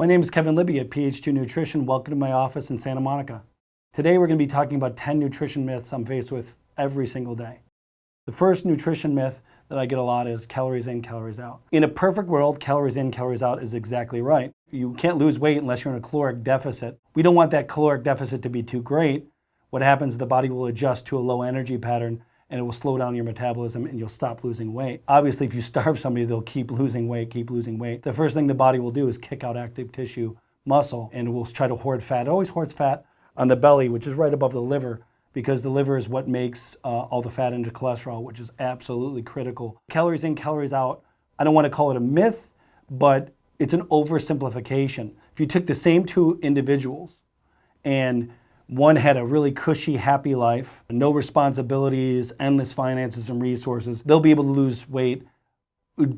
My name is Kevin Libby at PH2 Nutrition. Welcome to my office in Santa Monica. Today we're going to be talking about 10 nutrition myths I'm faced with every single day. The first nutrition myth that I get a lot is calories in, calories out. In a perfect world, calories in, calories out is exactly right. You can't lose weight unless you're in a caloric deficit. We don't want that caloric deficit to be too great. What happens is the body will adjust to a low energy pattern and it will slow down your metabolism and you'll stop losing weight. Obviously, if you starve somebody, they'll keep losing weight, keep losing weight. The first thing the body will do is kick out active tissue, muscle, and it will try to hoard fat. It always hoards fat on the belly, which is right above the liver, because the liver is what makes all the fat into cholesterol, which is absolutely critical. Calories in, calories out, I don't want to call it a myth, but it's an oversimplification. If you took the same two individuals and one had a really cushy, happy life, no responsibilities, endless finances and resources, they'll be able to lose weight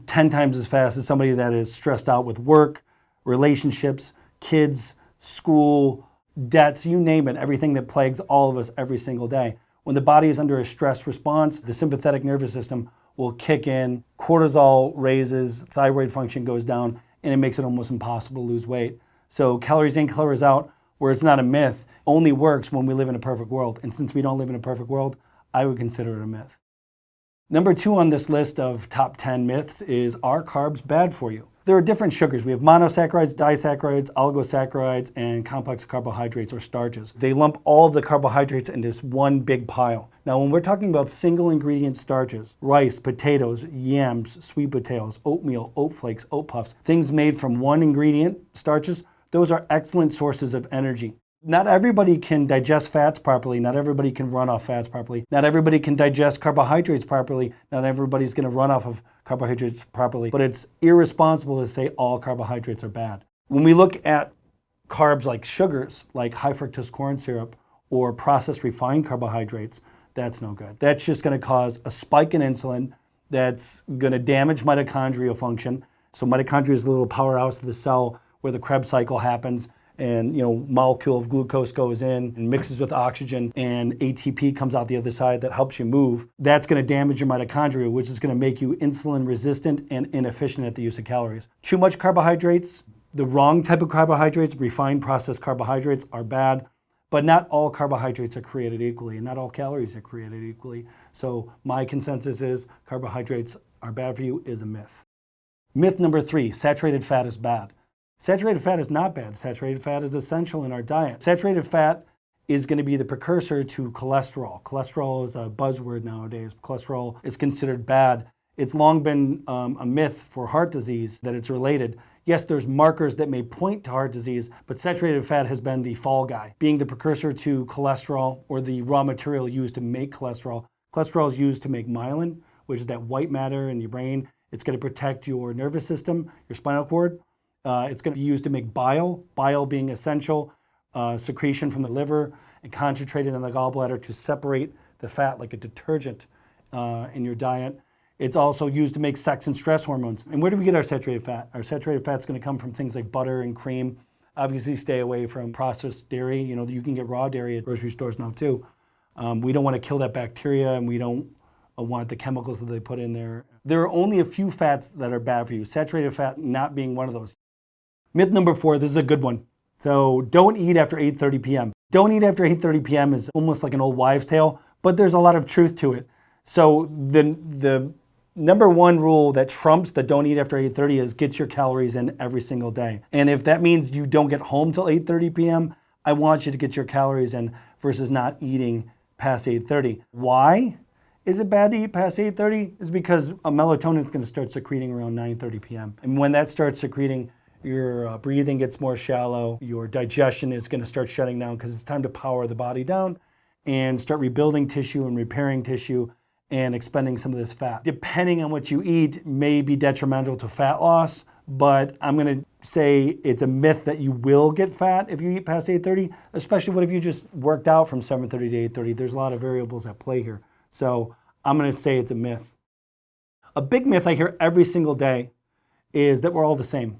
10 times as fast as somebody that is stressed out with work, relationships, kids, school, debts, you name it, everything that plagues all of us every single day. When the body is under a stress response, the sympathetic nervous system will kick in, cortisol raises, thyroid function goes down, and it makes it almost impossible to lose weight. So calories in, calories out, where it's not a myth, only works when we live in a perfect world. And since we don't live in a perfect world, I would consider it a myth. Number 2 on this list of top 10 myths is, are carbs bad for you? There are different sugars. We have monosaccharides, disaccharides, oligosaccharides, and complex carbohydrates or starches. They lump all of the carbohydrates into this one big pile. Now, when we're talking about single ingredient starches, rice, potatoes, yams, sweet potatoes, oatmeal, oat flakes, oat puffs, things made from one ingredient starches, those are excellent sources of energy. Not everybody can digest fats properly. Not everybody can run off fats properly. Not everybody can digest carbohydrates properly. Not everybody's going to run off of carbohydrates properly. But it's irresponsible to say all carbohydrates are bad. When we look at carbs like sugars, like high fructose corn syrup or processed refined carbohydrates, that's no good. That's just going to cause a spike in insulin that's going to damage mitochondrial function. So mitochondria is the little powerhouse of the cell where the Krebs cycle happens. And molecule of glucose goes in and mixes with oxygen, and ATP comes out the other side that helps you move. That's going to damage your mitochondria, which is going to make you insulin resistant and inefficient at the use of calories. Too much carbohydrates, the wrong type of carbohydrates, refined processed carbohydrates, are bad, but not all carbohydrates are created equally, and not all calories are created equally. So my consensus is carbohydrates are bad for you is a myth. Myth number 3, saturated fat is bad. Saturated fat is not bad. Saturated fat is essential in our diet. Saturated fat is going to be the precursor to cholesterol. Cholesterol is a buzzword nowadays. Cholesterol is considered bad. It's long been a myth for heart disease that it's related. Yes, there's markers that may point to heart disease, but saturated fat has been the fall guy, being the precursor to cholesterol or the raw material used to make cholesterol. Cholesterol is used to make myelin, which is that white matter in your brain. It's going to protect your nervous system, your spinal cord. It's going to be used to make bile being essential secretion from the liver and concentrated in the gallbladder to separate the fat like a detergent in your diet. It's also used to make sex and stress hormones. And where do we get our saturated fat? Our saturated fat is going to come from things like butter and cream. Obviously, stay away from processed dairy. You can get raw dairy at grocery stores now too. We don't want to kill that bacteria, and we don't want the chemicals that they put in there. There are only a few fats that are bad for you, saturated fat not being one of those. Myth number 4, this is a good one. So don't eat after 8:30 p.m. Don't eat after 8:30 p.m. is almost like an old wives' tale, but there's a lot of truth to it. So the number 1 rule that trumps the don't eat after 8:30 is get your calories in every single day. And if that means you don't get home till 8:30 p.m., I want you to get your calories in versus not eating past 8:30. Why is it bad to eat past 8:30? It's because melatonin is going to start secreting around 9:30 p.m. And when that starts secreting, your breathing gets more shallow, your digestion is going to start shutting down because it's time to power the body down and start rebuilding tissue and repairing tissue and expending some of this fat. Depending on what you eat may be detrimental to fat loss, but I'm going to say it's a myth that you will get fat if you eat past 8:30, especially what if you just worked out from 7:30 to 8:30. There's a lot of variables at play here. So I'm going to say it's a myth. A big myth I hear every single day is that we're all the same.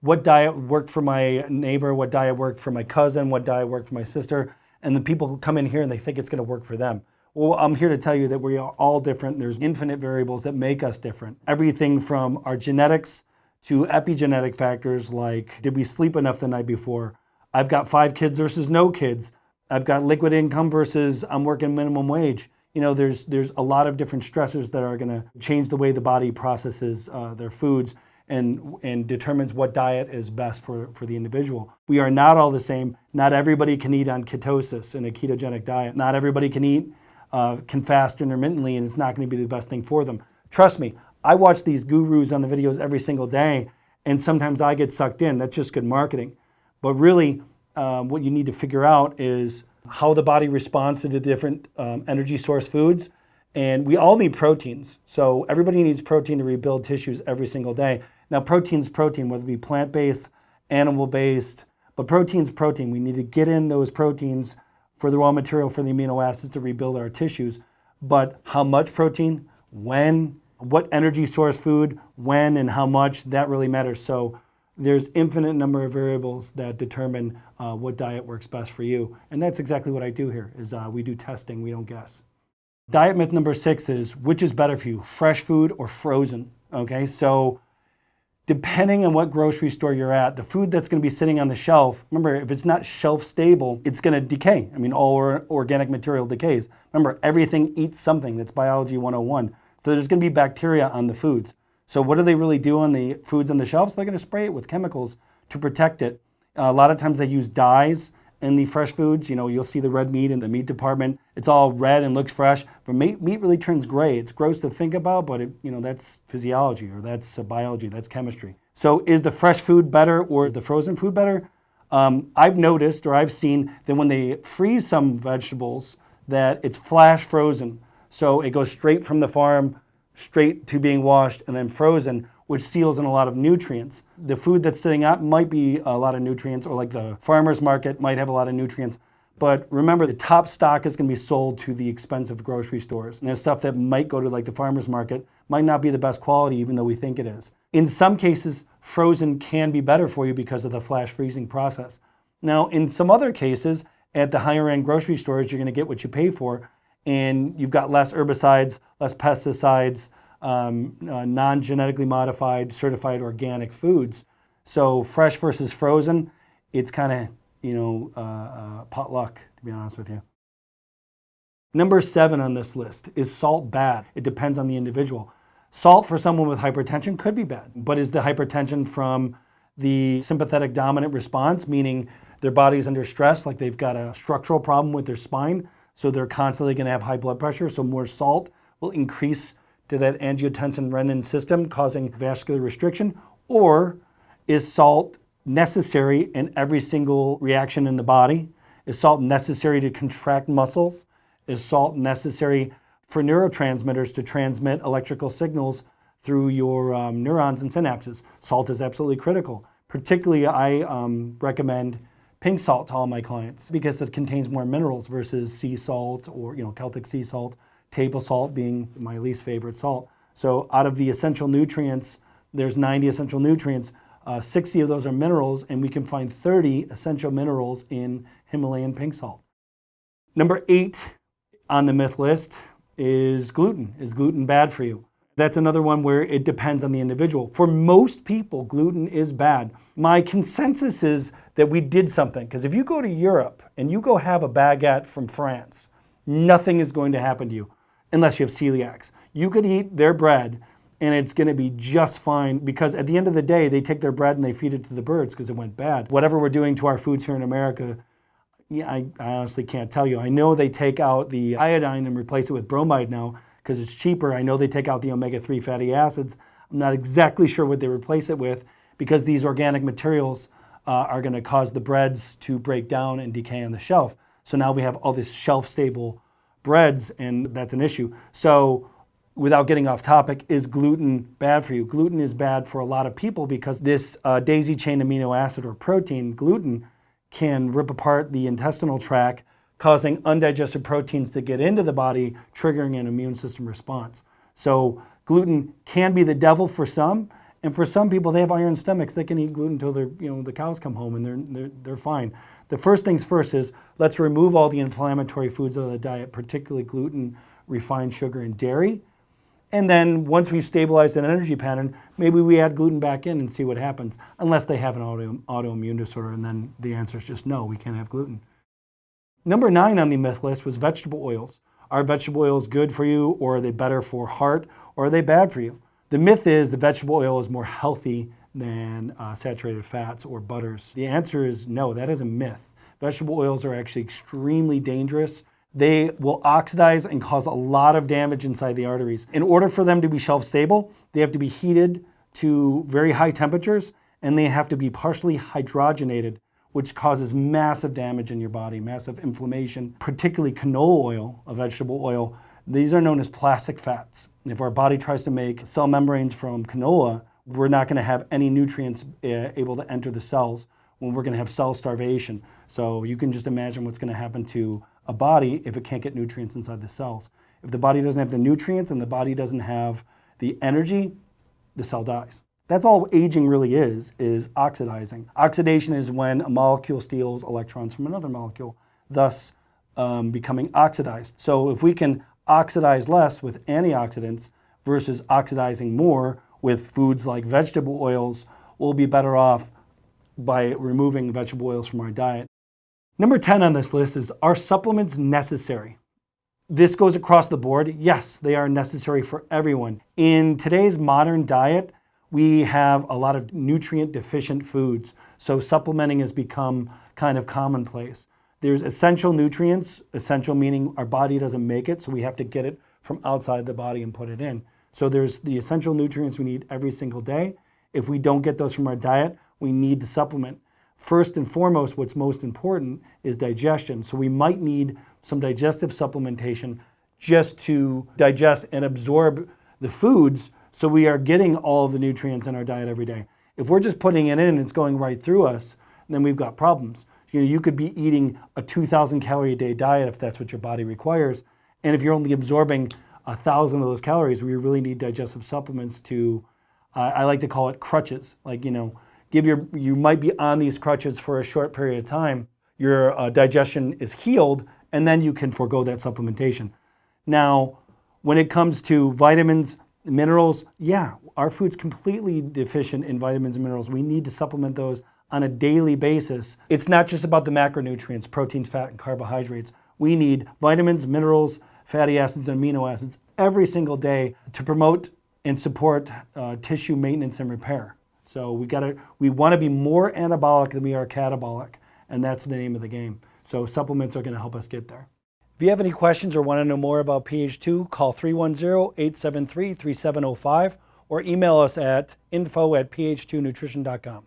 What diet worked for my neighbor, what diet worked for my cousin, what diet worked for my sister, and then people come in here and they think it's going to work for them. Well, I'm here to tell you that we are all different. There's infinite variables that make us different. Everything from our genetics to epigenetic factors like, did we sleep enough the night before? I've got 5 kids versus no kids. I've got liquid income versus I'm working minimum wage. You know, there's a lot of different stressors that are gonna change the way the body processes their foods and determines what diet is best for the individual. We are not all the same. Not everybody can eat on ketosis in a ketogenic diet. Not everybody can fast intermittently, and it's not gonna be the best thing for them. Trust me, I watch these gurus on the videos every single day, and sometimes I get sucked in. That's just good marketing. But really, what you need to figure out is how the body responds to the different energy source foods. And we all need proteins. So everybody needs protein to rebuild tissues every single day. Now, protein's protein, whether it be plant-based, animal-based, but protein's protein. We need to get in those proteins for the raw material for the amino acids to rebuild our tissues. But how much protein, when, what energy source food, when and how much, that really matters. So there's infinite number of variables that determine what diet works best for you. And that's exactly what I do here, is we do testing, we don't guess. Diet myth number 6 is, which is better for you, fresh food or frozen? Okay, so depending on what grocery store you're at, the food that's gonna be sitting on the shelf, remember, if it's not shelf stable, it's gonna decay. I mean, all organic material decays. Remember, everything eats something. That's biology 101. So there's gonna be bacteria on the foods. So what do they really do on the foods on the shelves? They're gonna spray it with chemicals to protect it. A lot of times they use dyes in the fresh foods. You know, you'll see the red meat in the meat department. It's all red and looks fresh, but meat really turns gray. It's gross to think about, but that's physiology, or that's biology, that's chemistry. So is the fresh food better or is the frozen food better? I've noticed, or I've seen, that when they freeze some vegetables, that it's flash frozen. So it goes straight from the farm, straight to being washed and then frozen, which seals in a lot of nutrients. The food that's sitting out might be a lot of nutrients, or like the farmer's market might have a lot of nutrients. But remember, the top stock is gonna be sold to the expensive grocery stores. And there's stuff that might go to like the farmer's market, might not be the best quality even though we think it is. In some cases, frozen can be better for you because of the flash freezing process. Now, in some other cases, at the higher end grocery stores, you're gonna get what you pay for, and you've got less herbicides, less pesticides, non-genetically modified, certified organic foods. So fresh versus frozen, it's kind of, potluck, to be honest with you. Number 7 on this list, is salt bad? It depends on the individual. Salt for someone with hypertension could be bad, but is the hypertension from the sympathetic dominant response, meaning their body's under stress, like they've got a structural problem with their spine, so they're constantly gonna have high blood pressure, so more salt will increase to that angiotensin-renin system, causing vascular restriction? Or is salt necessary in every single reaction in the body? Is salt necessary to contract muscles? Is salt necessary for neurotransmitters to transmit electrical signals through your neurons and synapses? Salt is absolutely critical. Particularly, I recommend pink salt to all my clients because it contains more minerals versus sea salt or Celtic sea salt. Table salt being my least favorite salt. So out of the essential nutrients, there's 90 essential nutrients. 60 of those are minerals, and we can find 30 essential minerals in Himalayan pink salt. Number 8 on the myth list is gluten. Is gluten bad for you? That's another one where it depends on the individual. For most people, gluten is bad. My consensus is that we did something, because if you go to Europe and you go have a baguette from France, nothing is going to happen to you unless you have celiacs. You could eat their bread and it's gonna be just fine, because at the end of the day, they take their bread and they feed it to the birds because it went bad. Whatever we're doing to our foods here in America, I honestly can't tell you. I know they take out the iodine and replace it with bromide now because it's cheaper. I know they take out the omega-3 fatty acids. I'm not exactly sure what they replace it with, because these organic materials are gonna cause the breads to break down and decay on the shelf. So now we have all this shelf-stable breads, and that's an issue. So without getting off topic, is gluten bad for you? Gluten is bad for a lot of people because this daisy chain amino acid or protein, gluten, can rip apart the intestinal tract, causing undigested proteins to get into the body, triggering an immune system response. So gluten can be the devil for some, and for some people, they have iron stomachs. They can eat gluten until the cows come home and they're fine. The first things first is let's remove all the inflammatory foods out of the diet, particularly gluten, refined sugar, and dairy. And then once we've stabilized that energy pattern, maybe we add gluten back in and see what happens, unless they have an autoimmune disorder, and then the answer is just no, we can't have gluten. Number 9 on the myth list was vegetable oils. Are vegetable oils good for you, or are they better for heart, or are they bad for you? The myth is the vegetable oil is more healthy than saturated fats or butters. The answer is no, that is a myth. Vegetable oils are actually extremely dangerous. They will oxidize and cause a lot of damage inside the arteries. In order for them to be shelf stable, they have to be heated to very high temperatures, and they have to be partially hydrogenated, which causes massive damage in your body, massive inflammation, particularly canola oil, a vegetable oil. These are known as plastic fats. If our body tries to make cell membranes from canola, we're not going to have any nutrients able to enter the cells when we're going to have cell starvation. So you can just imagine what's going to happen to a body if it can't get nutrients inside the cells. If the body doesn't have the nutrients and the body doesn't have the energy, the cell dies. That's all aging really is oxidizing. Oxidation is when a molecule steals electrons from another molecule, thus becoming oxidized. So if we can oxidize less with antioxidants versus oxidizing more with foods like vegetable oils, we'll be better off by removing vegetable oils from our diet. Number 10 on this list is, are supplements necessary? This goes across the board. Yes, they are necessary for everyone. In today's modern diet, we have a lot of nutrient deficient foods, so supplementing has become kind of commonplace. There's essential nutrients, essential meaning our body doesn't make it, so we have to get it from outside the body and put it in. So there's the essential nutrients we need every single day. If we don't get those from our diet, we need to supplement. First and foremost, what's most important is digestion. So we might need some digestive supplementation just to digest and absorb the foods so we are getting all of the nutrients in our diet every day. If we're just putting it in and it's going right through us, then we've got problems. You could be eating a 2,000 calorie a day diet if that's what your body requires. And if you're only absorbing 1,000 of those calories, we really need digestive supplements to, I like to call it crutches. Like, you might be on these crutches for a short period of time. Your digestion is healed, and then you can forego that supplementation. Now, when it comes to vitamins, minerals, yeah, our food's completely deficient in vitamins and minerals. We need to supplement those on a daily basis. It's not just about the macronutrients, proteins, fat, and carbohydrates. We need vitamins, minerals, fatty acids, and amino acids every single day to promote and support tissue maintenance and repair. So we want to be more anabolic than we are catabolic, and that's the name of the game. So supplements are going to help us get there. If you have any questions or want to know more about PH2, call 310-873-3705 or email us at info@ph2nutrition.com.